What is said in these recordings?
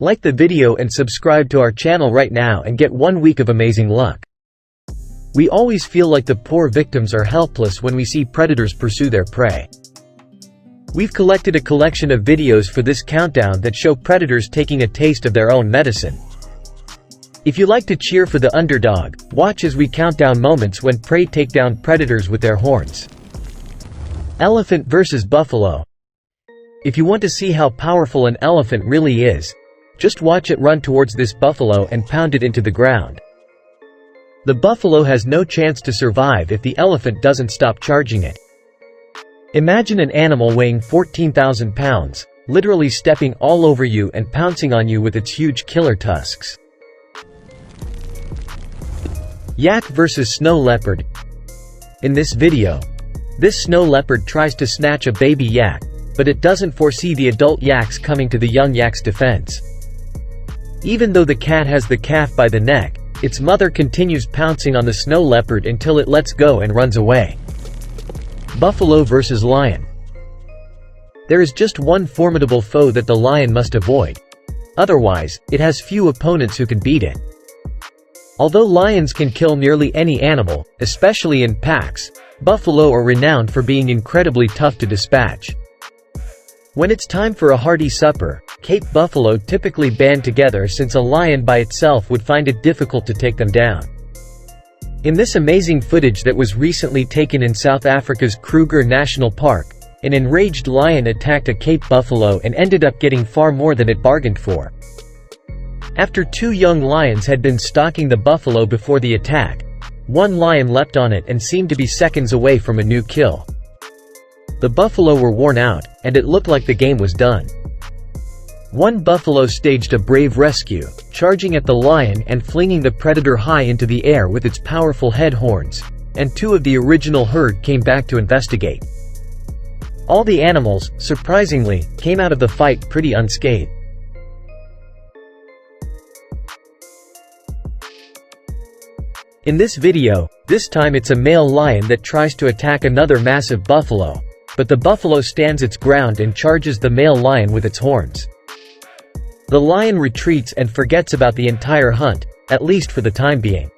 Like the video and subscribe to our channel right now and get 1 week of amazing luck. We always feel like the poor victims are helpless when we see predators pursue their prey. We've collected a collection of videos for this countdown that show predators taking a taste of their own medicine. If you like to cheer for the underdog, watch as we count down moments when prey take down predators with their horns. Elephant versus buffalo. If you want to see how powerful an elephant really is, just watch it run towards this buffalo and pound it into the ground. The buffalo has no chance to survive if the elephant doesn't stop charging it. Imagine an animal weighing 14,000 pounds, literally stepping all over you and pouncing on you with its huge killer tusks. Yak versus Snow Leopard. In this video, this snow leopard tries to snatch a baby yak, but it doesn't foresee the adult yaks coming to the young yak's defense. Even though the cat has the calf by the neck, its mother continues pouncing on the snow leopard until it lets go and runs away. Buffalo versus lion. There is just one formidable foe that the lion must avoid. Otherwise, it has few opponents who can beat it. Although lions can kill nearly any animal, especially in packs, buffalo are renowned for being incredibly tough to dispatch. When it's time for a hearty supper, Cape buffalo typically band together since a lion by itself would find it difficult to take them down. In this amazing footage that was recently taken in South Africa's Kruger National Park, an enraged lion attacked a Cape buffalo and ended up getting far more than it bargained for. After 2 young lions had been stalking the buffalo before the attack, one lion leapt on it and seemed to be seconds away from a new kill. The buffalo were worn out, and it looked like the game was done. One buffalo staged a brave rescue, charging at the lion and flinging the predator high into the air with its powerful head horns, and 2 of the original herd came back to investigate. All the animals, surprisingly, came out of the fight pretty unscathed. In this video, this time it's a male lion that tries to attack another massive buffalo, but the buffalo stands its ground and charges the male lion with its horns. The lion retreats and forgets about the entire hunt, at least for the time being.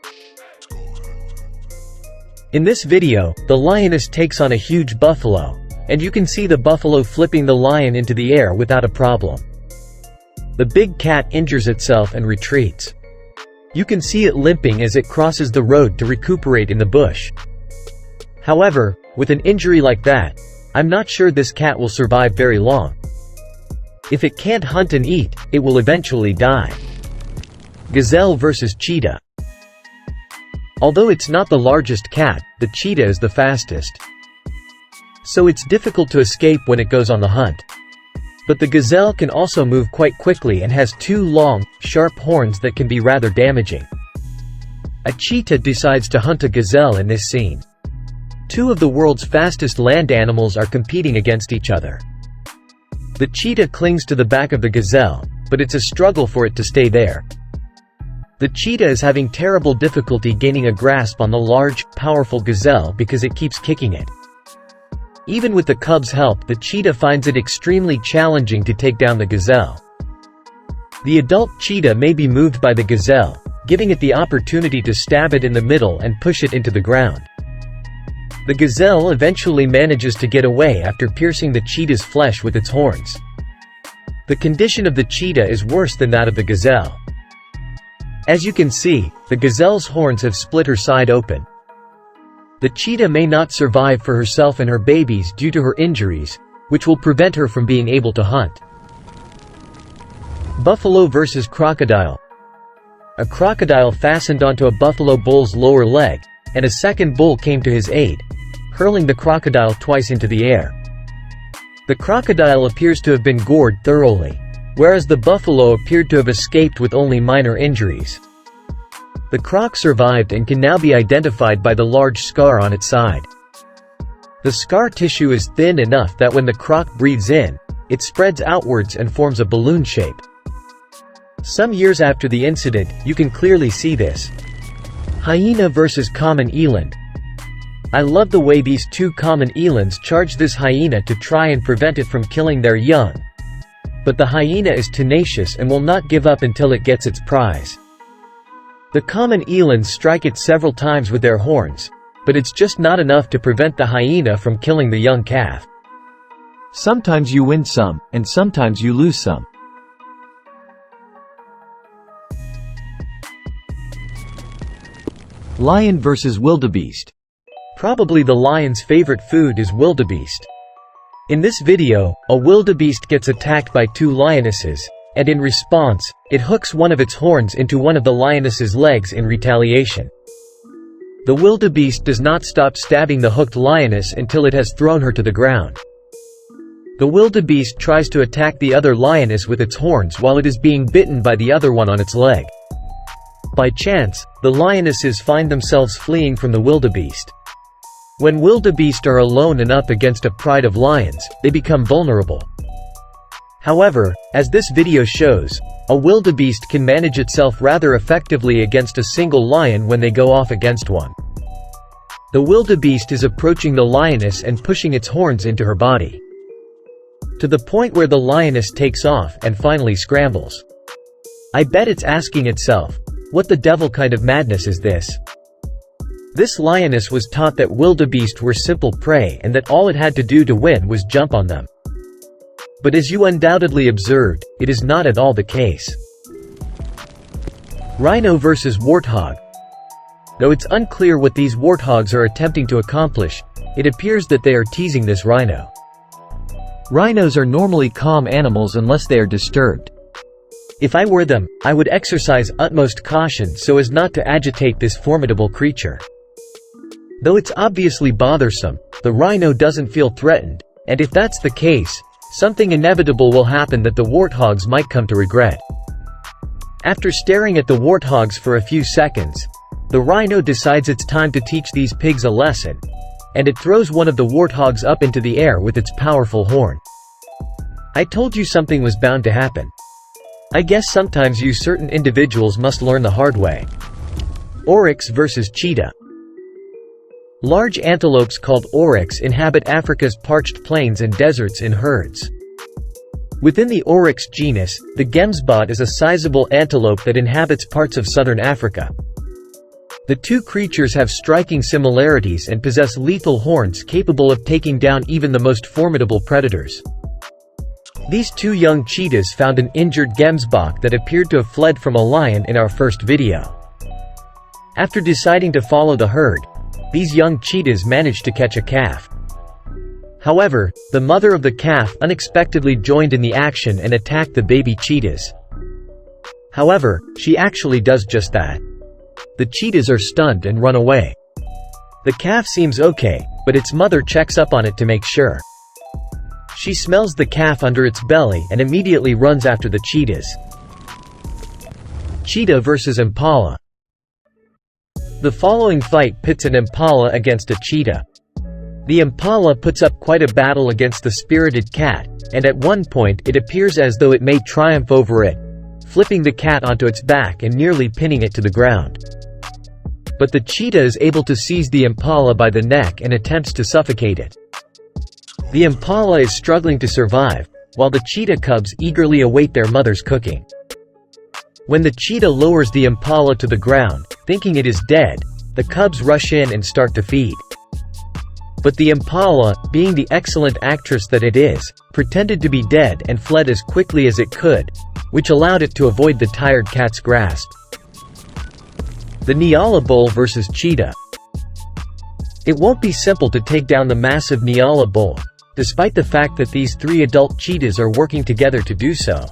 In this video, the lioness takes on a huge buffalo, and you can see the buffalo flipping the lion into the air without a problem. The big cat injures itself and retreats. You can see it limping as it crosses the road to recuperate in the bush. However, with an injury like that, I'm not sure this cat will survive very long. If it can't hunt and eat, it will eventually die. Gazelle versus cheetah. Although it's not the largest cat, the cheetah is the fastest. So it's difficult to escape when it goes on the hunt. But the gazelle can also move quite quickly and has 2 long, sharp horns that can be rather damaging. A cheetah decides to hunt a gazelle in this scene. 2 of the world's fastest land animals are competing against each other. The cheetah clings to the back of the gazelle, but it's a struggle for it to stay there. The cheetah is having terrible difficulty gaining a grasp on the large, powerful gazelle because it keeps kicking it. Even with the cub's help, the cheetah finds it extremely challenging to take down the gazelle. The adult cheetah may be moved by the gazelle, giving it the opportunity to stab it in the middle and push it into the ground. The gazelle eventually manages to get away after piercing the cheetah's flesh with its horns. The condition of the cheetah is worse than that of the gazelle. As you can see, the gazelle's horns have split her side open. The cheetah may not survive for herself and her babies due to her injuries, which will prevent her from being able to hunt. Buffalo versus crocodile. A crocodile fastened onto a buffalo bull's lower leg, and a second bull came to his aid, hurling the crocodile twice into the air. The crocodile appears to have been gored thoroughly, whereas the buffalo appeared to have escaped with only minor injuries. The croc survived and can now be identified by the large scar on its side. The scar tissue is thin enough that when the croc breathes in, it spreads outwards and forms a balloon shape. Some years after the incident, you can clearly see this. Hyena versus common eland. I love the way these 2 common elands charge this hyena to try and prevent it from killing their young. But the hyena is tenacious and will not give up until it gets its prize. The common elands strike it several times with their horns, but it's just not enough to prevent the hyena from killing the young calf. Sometimes you win some, and sometimes you lose some. Lion versus wildebeest. Probably the lion's favorite food is wildebeest. In this video, a wildebeest gets attacked by two lionesses, and in response, it hooks one of its horns into one of the lioness's legs in retaliation. The wildebeest does not stop stabbing the hooked lioness until it has thrown her to the ground. The wildebeest tries to attack the other lioness with its horns while it is being bitten by the other one on its leg. By chance, the lionesses find themselves fleeing from the wildebeest. When wildebeest are alone and up against a pride of lions, they become vulnerable. However, as this video shows, a wildebeest can manage itself rather effectively against a single lion when they go off against one. The wildebeest is approaching the lioness and pushing its horns into her body, to the point where the lioness takes off and finally scrambles. I bet it's asking itself, what the devil kind of madness is this? This lioness was taught that wildebeest were simple prey and that all it had to do to win was jump on them. But as you undoubtedly observed, it is not at all the case. Rhino versus warthog. Though it's unclear what these warthogs are attempting to accomplish, it appears that they are teasing this rhino. Rhinos are normally calm animals unless they are disturbed. If I were them, I would exercise utmost caution so as not to agitate this formidable creature. Though it's obviously bothersome, the rhino doesn't feel threatened, and if that's the case, something inevitable will happen that the warthogs might come to regret. After staring at the warthogs for a few seconds, the rhino decides it's time to teach these pigs a lesson, and it throws one of the warthogs up into the air with its powerful horn. I told you something was bound to happen. I guess sometimes you certain individuals must learn the hard way. Oryx versus cheetah. Large antelopes called oryx inhabit Africa's parched plains and deserts in herds. Within the oryx genus, the gemsbok is a sizable antelope that inhabits parts of southern Africa. The two creatures have striking similarities and possess lethal horns capable of taking down even the most formidable predators. These two young cheetahs found an injured gemsbok that appeared to have fled from a lion in our first video. After deciding to follow the herd, these young cheetahs managed to catch a calf. However, the mother of the calf unexpectedly joined in the action and attacked the baby cheetahs. However, she actually does just that. The cheetahs are stunned and run away. The calf seems okay, but its mother checks up on it to make sure. She smells the calf under its belly and immediately runs after the cheetahs. Cheetah versus Impala. The following fight pits an impala against a cheetah. The impala puts up quite a battle against the spirited cat, and at one point it appears as though it may triumph over it, flipping the cat onto its back and nearly pinning it to the ground. But the cheetah is able to seize the impala by the neck and attempts to suffocate it. The impala is struggling to survive, while the cheetah cubs eagerly await their mother's cooking. When the cheetah lowers the impala to the ground, thinking it is dead, the cubs rush in and start to feed. But the impala, being the excellent actress that it is, pretended to be dead and fled as quickly as it could, which allowed it to avoid the tired cat's grasp. The Neala bull versus cheetah. It won't be simple to take down the massive Neala bull, despite the fact that these three adult cheetahs are working together to do so.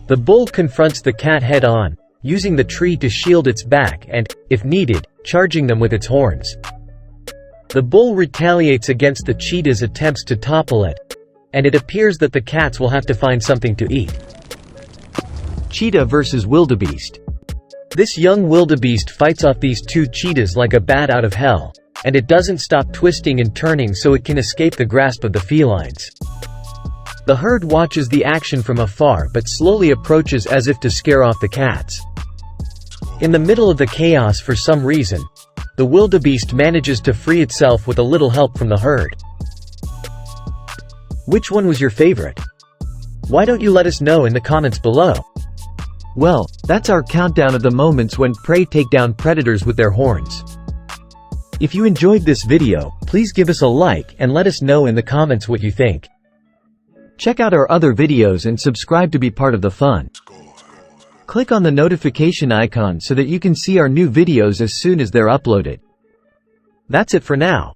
The bull confronts the cat head-on, using the tree to shield its back and, if needed, charging them with its horns. The bull retaliates against the cheetah's attempts to topple it, and it appears that the cats will have to find something to eat. Cheetah versus wildebeest. This young wildebeest fights off these two cheetahs like a bat out of hell, and it doesn't stop twisting and turning so it can escape the grasp of the felines. The herd watches the action from afar but slowly approaches as if to scare off the cats. In the middle of the chaos, for some reason, the wildebeest manages to free itself with a little help from the herd. Which one was your favorite? Why don't you let us know in the comments below? Well, that's our countdown of the moments when prey take down predators with their horns. If you enjoyed this video, please give us a like and let us know in the comments what you think. Check out our other videos and subscribe to be part of the fun. Click on the notification icon so that you can see our new videos as soon as they're uploaded. That's it for now.